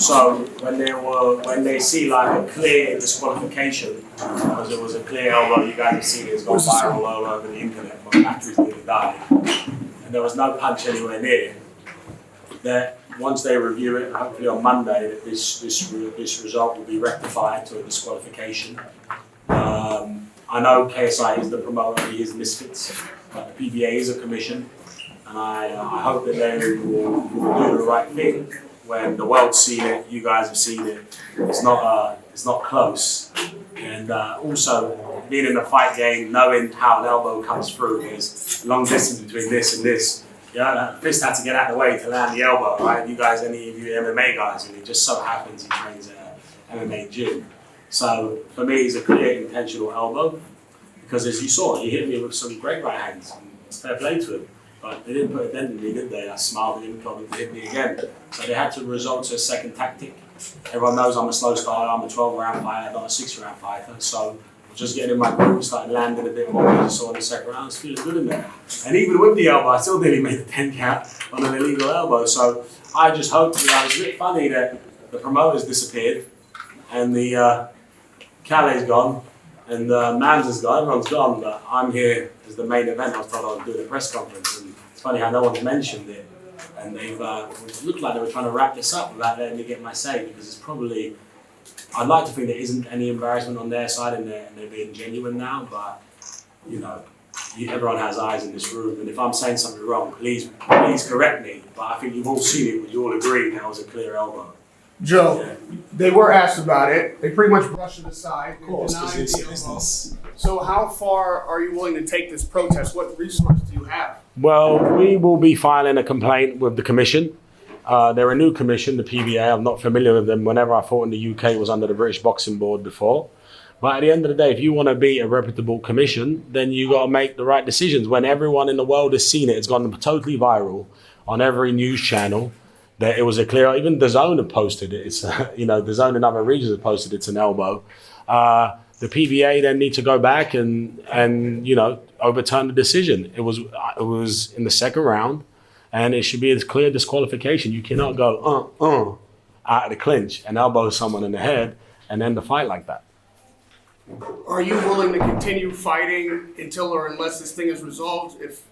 So when they see like a clear disqualification, because it was a clear elbow, you guys have seen it, it's gone viral all over the internet, but batteries nearly died. And there was no punch anywhere near. That once they review it, hopefully on Monday, that this result will be rectified to a disqualification. I know KSI is the promoter, he is Misfits, but the PBA is a commission, and I hope that they will do the right thing. When the world's seen it, you guys have seen it. It's not close. And also being in the fight game, knowing how an elbow comes through, there's long distance between this and this. Yeah, that fist had to get out of the way to land the elbow, right? You guys, any of you MMA guys, and it just so happens he trains at an MMA gym. So for me, it's a clear intentional elbow, because as you saw, he hit me with some great right hands. And it's fair play to him. But they didn't put a dent in me, did they? I smiled at him and told him to hit me again. So they had to resort to a second tactic. Everyone knows I'm a slow starter, I'm a 12-round fighter, not a 6-round fighter. So just getting in my groove, started landing a bit more, as you saw in the second round, I was feeling good in there. And even with the elbow, I still nearly made the 10 count on an illegal elbow. So I just hope, it was a bit funny that the promoter's disappeared and the Calais gone and Mans is gone, everyone's gone, but I'm here as the main event. I was told I was doing a press conference, and it's funny how no one's mentioned it. And they've looked like they were trying to wrap this up without letting me get my say, because it's probably, I'd like to think there isn't any embarrassment on their side and they're being genuine now, but you know, everyone has eyes in this room, and if I'm saying something wrong, please correct me, but I think you've all seen it, would you all agree that was a clear elbow? Joe, they were asked about it. They pretty much brushed it aside. Of course, because it's business. So how far are you willing to take this protest? What resources do you have? Well, we will be filing a complaint with the commission. They're a new commission, the PBA. I'm not familiar with them. Whenever I fought in the UK, it was under the British Boxing Board before. But at the end of the day, if you want to be a reputable commission, then you got to make the right decisions. When everyone in the world has seen it, it's gone totally viral on every news channel. That it was a clear, even DAZN have posted it. It's, DAZN in other regions have posted it's an elbow. The PBA then need to go back and overturn the decision. It was in the second round, and it should be a clear disqualification. You cannot go out of the clinch and elbow someone in the head and end the fight like that. Are you willing to continue fighting until or unless this thing is resolved? If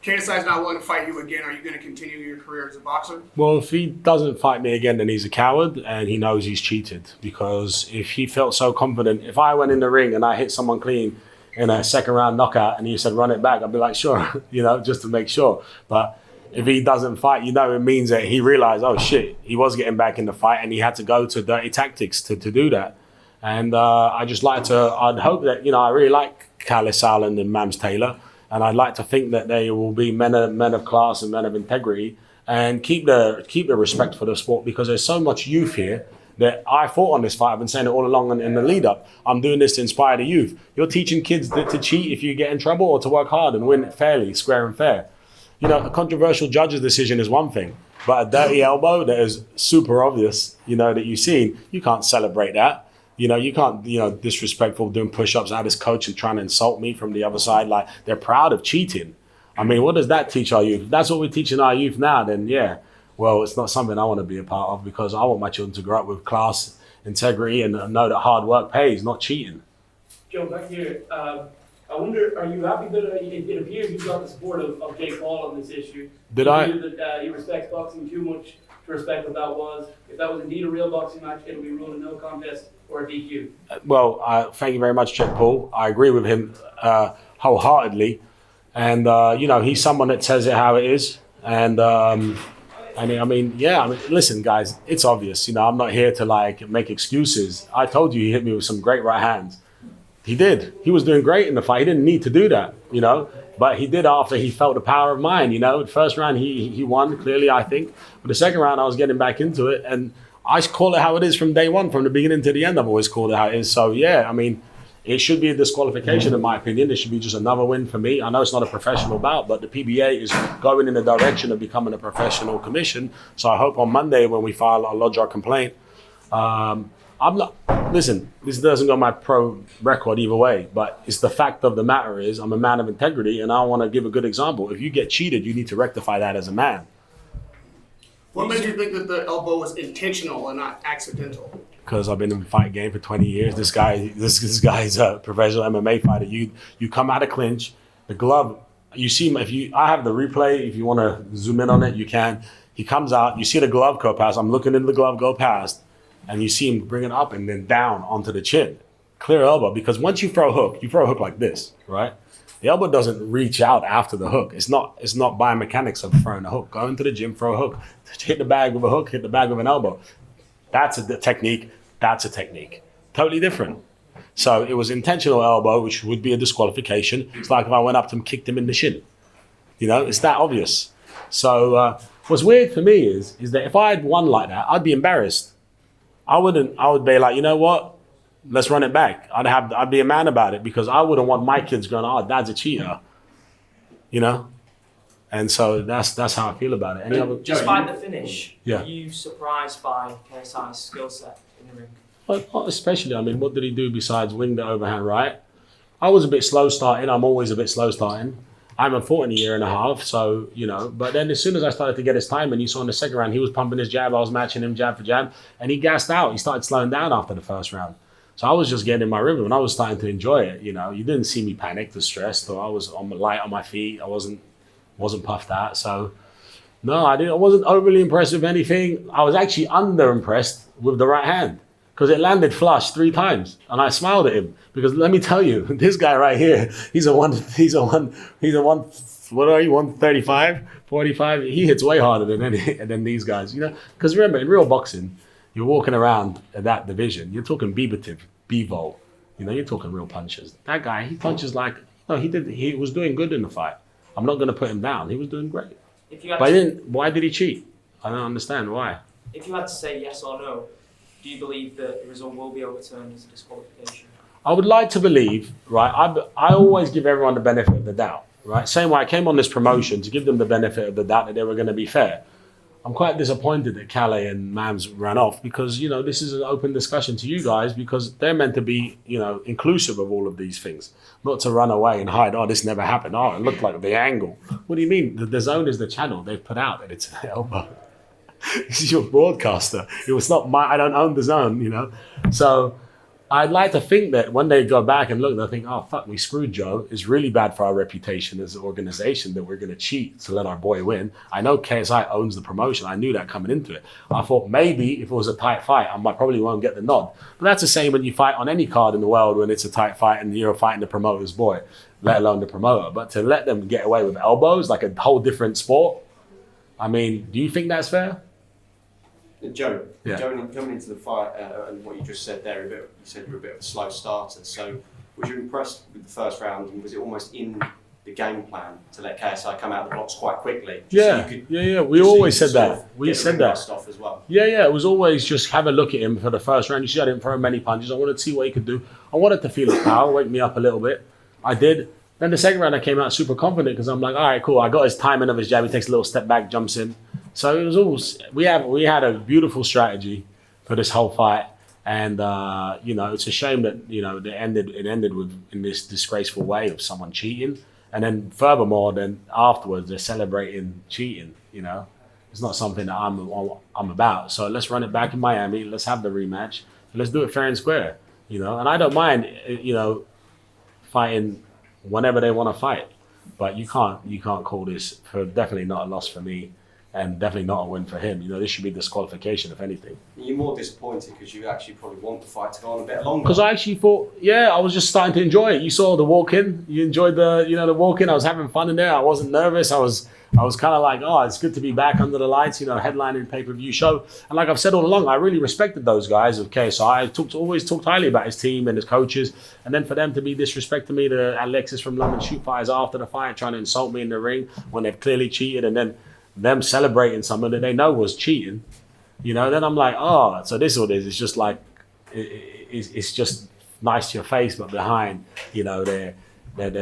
KSI is not willing to fight you again, are you going to continue your career as a boxer? Well, if he doesn't fight me again, then he's a coward and he knows he's cheated. Because if he felt so confident, if I went in the ring and I hit someone clean in a second round knockout and he said run it back, I'd be like, sure, just to make sure. But if he doesn't fight, it means that he realized, oh shit, he was getting back in the fight and he had to go to dirty tactics to do that. And I'd hope that, I really like Calais Allen and Mams Taylor. And I'd like to think that they will be men of class and men of integrity and keep the respect for the sport, because there's so much youth here that I fought on this fight. I've been saying it all along in the lead up. I'm doing this to inspire the youth. You're teaching kids to cheat if you get in trouble, or to work hard and win fairly, square and fair. A controversial judge's decision is one thing, but a dirty elbow that is super obvious, that you've seen, you can't celebrate that. You can't, disrespectful doing push-ups at his coach and trying to insult me from the other side. Like, they're proud of cheating. I mean, what does that teach our youth? If that's what we're teaching our youth now, then yeah, well, it's not something I want to be a part of, because I want my children to grow up with class, integrity, and know that hard work pays, not cheating. Joe, back here, I wonder, are you happy that it appears you've got the support of Jake Paul on this issue? Did I? That he respects boxing too much to respect what that was. If that was indeed a real boxing match, it'll be ruled a no contest or a DQ. Well, thank you very much, Jake Paul. I agree with him wholeheartedly. And, he's someone that says it how it is. And, listen, guys, it's obvious. I'm not here to, make excuses. I told you he hit me with some great right hands. He did. He was doing great in the fight. He didn't need to do that, But he did after he felt the power of mine, The first round, he won, clearly, I think. But the second round, I was getting back into it. And I call it how it is from day one, from the beginning to the end. I've always called it how it is. So, yeah, it should be a disqualification, in my opinion. It should be just another win for me. I know it's not a professional bout, but the PBA is going in the direction of becoming a professional commission. So I hope on Monday, when we lodge our complaint, this doesn't go my pro record either way, but it's the fact of the matter is I'm a man of integrity, and I want to give a good example. If you get cheated, you need to rectify that as a man. What made you think that the elbow was intentional and not accidental? Because I've been in the fight game for 20 years. This guy's a professional MMA fighter. You come out of clinch, the glove. You see him. I have the replay. If you want to zoom in on it, you can. He comes out. You see the glove go past. I'm looking into the glove go past, and you see him bring it up and then down onto the chin. Clear elbow. Because once you throw a hook like this, right? The elbow doesn't reach out after the hook. It's not biomechanics of throwing a hook. Go into the gym, throw a hook, hit the bag with a hook, hit the bag with an elbow. That's a technique. That's a technique. Totally different. So it was intentional elbow, which would be a disqualification. It's like if I went up to him, kicked him in the shin. You know, it's that obvious. So what's weird for me is that if I had won like that, I'd be embarrassed. I would be like, you know what? Let's run it back. I'd be a man about it because I wouldn't want my kids going, oh, dad's a cheater. You know? And so that's how I feel about it. Any other? Despite the finish, Yeah. were you surprised by KSI's skill set in the ring? Well, especially, I mean, what did he do besides wing the overhand right? I was a bit slow starting. I'm always a bit slow starting. I'm a Fournier and a half, so, you know. But then as soon as I started to get his time, and you saw in the second round, he was pumping his jab. I was matching him jab for jab, and he gassed out. He started slowing down after the first round. So I was just getting in my rhythm, and I was starting to enjoy it, you know. You didn't see me panicked or stressed, or I was light on my feet. I wasn't puffed out. So, no, I wasn't overly impressed with anything. I was actually under-impressed with the right hand, because it landed flush 3 times, and I smiled at him because let me tell you, this guy right here, he's a 135, 45. He hits way harder than these guys, you know. Because remember, in real boxing, you're walking around at that division. You're talking B-vol, you know. You're talking real punches. That guy, he punches like, you know, he was doing good in the fight. I'm not going to put him down. He was doing great. Why did he cheat? I don't understand why. If you had to say yes or no, do you believe that the result will be overturned as a disqualification? I would like to believe, right? I always give everyone the benefit of the doubt, right? Same way I came on this promotion to give them the benefit of the doubt that they were going to be fair. I'm quite disappointed that Calais and Mams ran off because, you know, this is an open discussion to you guys because they're meant to be, you know, inclusive of all of these things, not to run away and hide, oh, this never happened. Oh, it looked like the angle. What do you mean? The DAZN is the channel they've put out and it's an elbow. This is your broadcaster. It was not I don't own DAZN, you know. So I'd like to think that when they go back and look, they'll think, oh, fuck, we screwed Joe. It's really bad for our reputation as an organization that we're going to cheat to let our boy win. I know KSI owns the promotion. I knew that coming into it. I thought maybe if it was a tight fight, probably won't get the nod. But that's the same when you fight on any card in the world when it's a tight fight and you're fighting the promoter's boy, let alone the promoter. But to let them get away with elbows, like a whole different sport, I mean, do you think that's fair? Joe, Yeah. coming into the fight and what you just said there, you said you're a bit of a slow starter. So, was you impressed with the first round? And was it almost in the game plan to let KSI come out of the blocks quite quickly? Yeah. We always said that. We said that. Off as well. Yeah. It was always just have a look at him for the first round. You see, I didn't throw many punches. I wanted to see what he could do. I wanted to feel his power, wake me up a little bit. I did. Then the second round, I came out super confident because I'm like, all right, cool. I got his timing of his jab. He takes a little step back, jumps in. So it was all we had a beautiful strategy for this whole fight, and you know, it's a shame that, you know, it ended with in this disgraceful way of someone cheating, and then furthermore, then afterwards they're celebrating cheating. You know, it's not something that I'm about. So let's run it back in Miami. Let's have the rematch. Let's do it fair and square. You know, and I don't mind, you know, fighting whenever they want to fight, but you can't call this for definitely not a loss for me. And definitely not a win for him. You know, this should be disqualification, if anything. You're more disappointed because you actually probably want the fight to go on a bit longer. Because I actually thought, I was just starting to enjoy it. You saw the walk-in. You enjoyed the walk-in. I was having fun in there. I wasn't nervous. I was kind of like, oh, it's good to be back under the lights, you know, headlining pay-per-view show. And like I've said all along, I really respected those guys of KSI. I always talked highly about his team and his coaches. And then for them to be disrespecting me, to Alexis from London Shoot Fighters after the fight, trying to insult me in the ring when they've clearly cheated, and then them celebrating something that they know was cheating, you know, then I'm like, oh, so this is what it is. It's just like, it's just nice to your face, but behind, you know, they're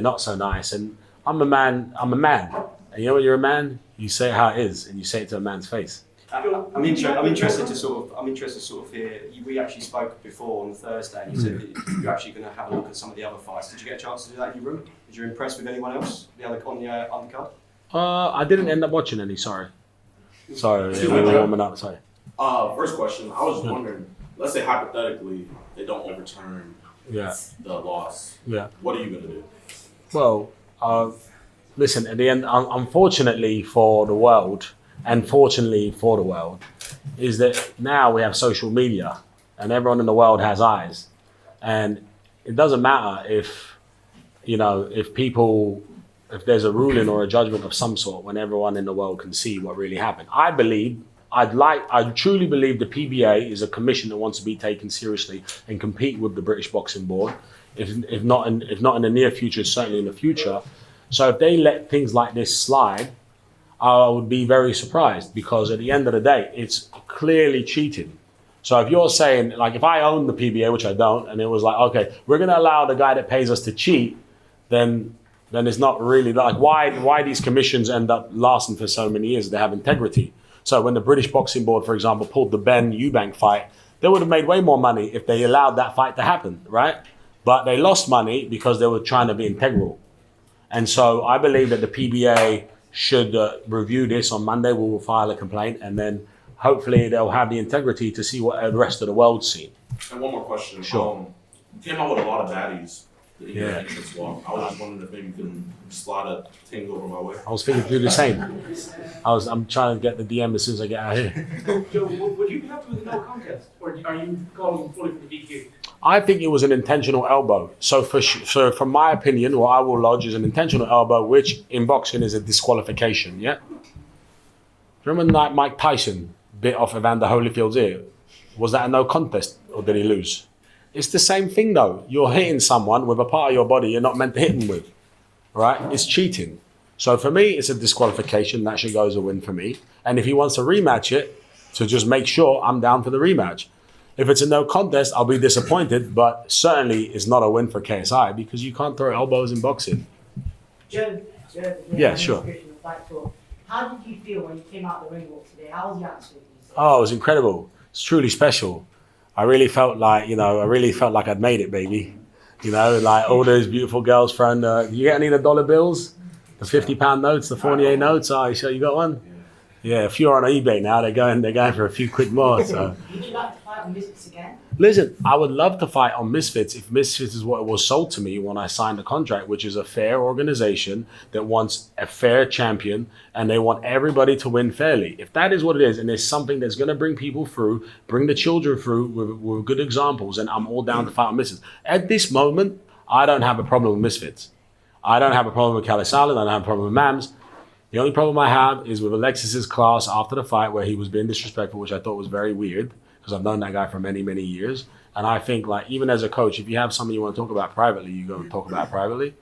not so nice. And I'm a man. And you know when you're a man, you say it how it is, and you say it to a man's face. I'm interested to sort of hear. We actually spoke before on Thursday, and you said that you're actually going to have a look at some of the other fights. Did you get a chance to do that in your room? Did you impress with anyone else? On the undercard? I didn't end up watching any, sorry. Sorry, we were warming up. Sorry. First question, I was just wondering, let's say hypothetically they don't overturn Yeah. the loss. Yeah. What are you gonna do? Well, listen. At the end, unfortunately for the world, is that now we have social media, and everyone in the world has eyes, and it doesn't matter if there's a ruling or a judgment of some sort when everyone in the world can see what really happened. I truly believe the PBA is a commission that wants to be taken seriously and compete with the British Boxing Board. If not in the near future, certainly in the future. So if they let things like this slide, I would be very surprised, because at the end of the day, it's clearly cheating. So if you're saying, like, if I own the PBA, which I don't, and it was like, okay, we're going to allow the guy that pays us to cheat, then it's not really like, why these commissions end up lasting for so many years? They have integrity. So when the British Boxing Board, for example, pulled the Ben Eubank fight, they would have made way more money if they allowed that fight to happen, right? But they lost money because they were trying to be integral. And so I believe that the PBA should review this on Monday. We will file a complaint, and then hopefully they'll have the integrity to see what the rest of the world's seen. And one more question. Sure. You came out with a lot of baddies. Yeah. Entrance walk. I was just wondering if maybe you can slide a thing over my way. I was thinking to do the same. I'm trying to get the DM as soon as I get out of here. Joe, would you be happy with no contest, or are you calling fully for the DQ? I think it was an intentional elbow. So from my opinion, what I will lodge is an intentional elbow, which in boxing is a disqualification. Yeah. Remember when Mike Tyson bit off Evander Holyfield's ear? Was that a no contest, or did he lose? It's the same thing though. You're hitting someone with a part of your body you're not meant to hit them with, right? It's cheating. So for me, it's a disqualification. That should go as a win for me. And if he wants to rematch it, to just make sure, I'm down for the rematch. If it's a no contest, I'll be disappointed, but certainly it's not a win for KSI, because you can't throw elbows in boxing. Joe, Yeah, sure. How did you feel when you came out the ring walk today? How was your atmosphere? Oh, it was incredible. It's truly special. I really felt like I'd made it, baby. Like all those beautiful girls throwing you get any of the dollar bills? The £50 notes, the Fournier notes? Oh, you got one? Yeah, if you're on eBay now, they're going for a few quid more. So. Would you like to fight on Misfits again? Listen, I would love to fight on Misfits if Misfits is what was sold to me when I signed the contract, which is a fair organization that wants a fair champion and they want everybody to win fairly. If that is what it is, and there's something that's going to bring people through, bring the children through with good examples, and I'm all down to fight on Misfits. At this moment, I don't have a problem with Misfits. I don't have a problem with KSI. I don't have a problem with Mams. The only problem I have is with Alexis's class after the fight, where he was being disrespectful, which I thought was very weird, because I've known that guy for many, many years. And I think, like, even as a coach, if you have something you want to talk about privately, you go and talk about it privately.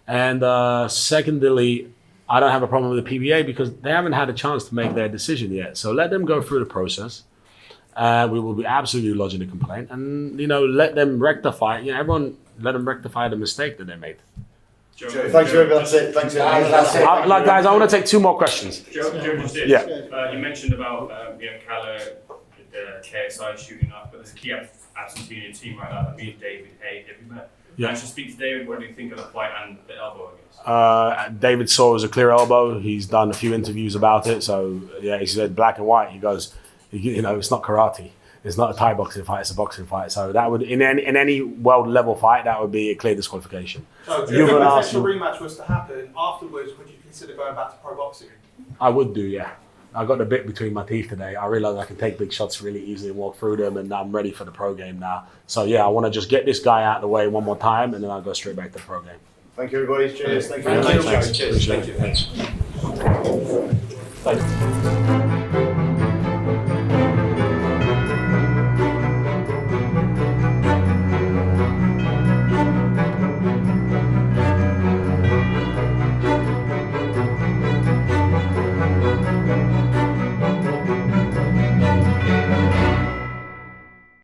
And secondly, I don't have a problem with the PBA because they haven't had a chance to make their decision yet. So let them go through the process. We will be absolutely lodging a complaint, and let them rectify. Everyone let them rectify the mistake that they made. Thanks, Joe. That's it. Thanks, Guys, I want to take two more questions. Joe, just did. Yeah. You mentioned about Calla, the KSI shooting up, but there's a key absentee in your team right now, that being David Hay. Have you met? Yeah. I should speak to David. What do you think of the fight and the elbow, I guess? David saw it was a clear elbow. He's done a few interviews about it. So yeah, he said black and white. He goes, it's not karate. It's not a Thai boxing fight. It's a boxing fight. So that would, in any world level fight, that would be a clear disqualification. So if a potential rematch was to happen afterwards, would you consider going back to pro boxing? I would do, yeah. I got the bit between my teeth today. I realised I can take big shots really easily and walk through them, and I'm ready for the pro game now. So yeah, I want to just get this guy out of the way one more time, and then I'll go straight back to the pro game. Thank you, everybody. Cheers. Thank you. Thank you. Cheers. Thank you. Thanks.